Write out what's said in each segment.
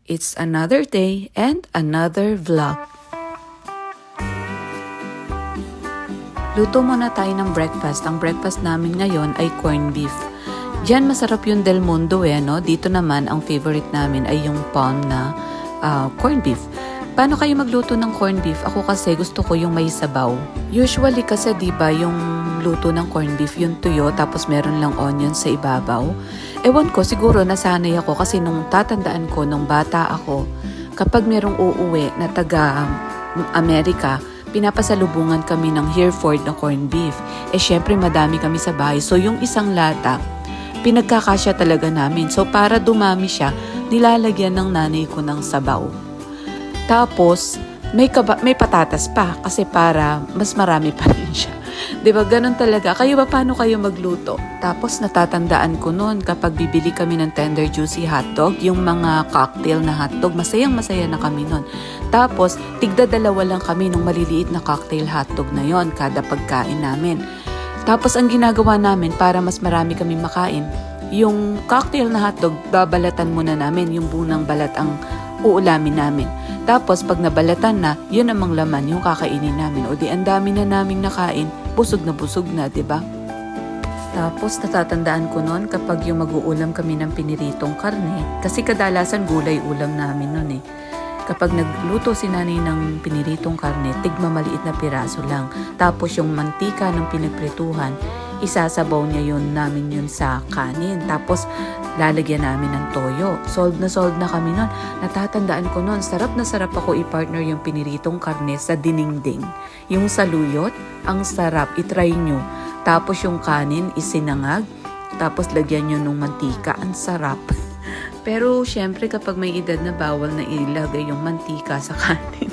It's another day and another vlog. Luto muna tayo ng breakfast. Ang breakfast namin ngayon ay corned beef. Diyan masarap yung Del Mundo no? Dito naman ang favorite namin ay yung palm na corned beef. Paano kayo magluto ng corned beef? Ako kasi gusto ko yung may sabaw. Usually kasi diba yung luto ng corned beef, yung tuyo tapos meron lang onion sa ibabaw. Ewan ko, siguro nasanay ako kasi nung tatandaan ko nung bata ako, kapag merong uuwi na taga Amerika, pinapasalubungan kami ng Hereford na corned beef. Syempre madami kami sa bahay. So yung isang lata, pinagkakasya talaga namin. So para dumami siya, nilalagyan ng nanay ko ng sabaw. Tapos may patatas pa kasi para mas marami pa rin siya. 'Di ba ganun talaga? Kayo ba paano kayo magluto? Tapos natatandaan ko noon kapag bibili kami ng tender juicy hotdog, yung mga cocktail na hotdog, masayang-masaya na kami noon. Tapos tigda-dalawa lang kami nung maliliit na cocktail hotdog na yon kada pagkain namin. Tapos ang ginagawa namin para mas marami kami makain, yung cocktail na hotdog, babalatan muna namin, yung bunang balat ang uulamin namin. Tapos pag nabalatan na, yun namang laman yung kakainin namin. O di ang dami na naming nakain, busog na, 'di ba? Tapos natatandaan ko noon kapag yung mag-uulam kami ng piniritong karne, kasi kadalasan gulay ulam namin noon Kapag nagluto si nanay ng piniritong karne, tigma maliit na piraso lang. Tapos yung mantika ng pinagprituhan, isasabaw niya namin yun sa kanin. Tapos lalagyan namin ng toyo. Solved na kami nun. Natatandaan ko nun, sarap na sarap ako i-partner yung piniritong karne sa dinengding. Yung saluyot, ang sarap. I-try nyo. Tapos yung kanin, isinangag. Tapos lagyan nyo ng mantika. Ang sarap. Pero syempre kapag may edad na, bawal na ilagay yung mantika sa kanin.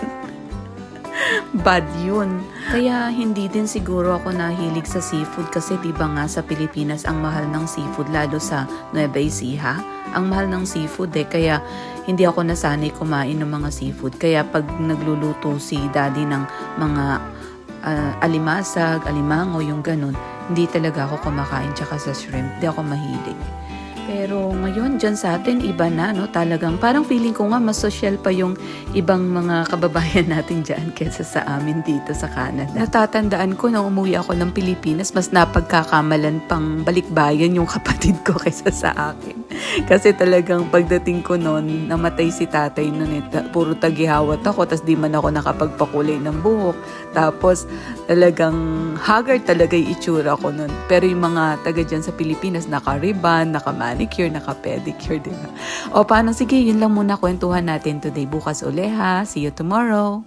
Bad yun. Kaya hindi din siguro ako nahilig sa seafood kasi diba nga sa Pilipinas ang mahal ng seafood, lalo sa Nueva Ecija. Ang mahal ng seafood kaya hindi ako nasanay kumain ng mga seafood. Kaya pag nagluluto si daddy ng mga alimasag, alimango, yung ganun, hindi talaga ako kumakain, tsaka sa shrimp, hindi ako mahilig. Pero ngayon, dyan sa atin, iba na, no? Talagang parang feeling ko nga mas social pa yung ibang mga kababayan natin dyan kaysa sa amin dito sa Canada. Natatandaan ko na umuwi ako ng Pilipinas, mas napagkakamalan pang balikbayan yung kapatid ko kaysa sa akin. Kasi talagang pagdating ko noon, namatay si tatay noon puro tagihawat ako, tas di man ako nakapagpakulay ng buhok. Tapos talagang haggard talaga yung itsura ko noon. Pero yung mga taga dyan sa Pilipinas, naka-ribbon, naka-manicure, naka-pedicure, diba? O paano, sige, yun lang muna kwentuhan natin today. Bukas uli ha. See you tomorrow.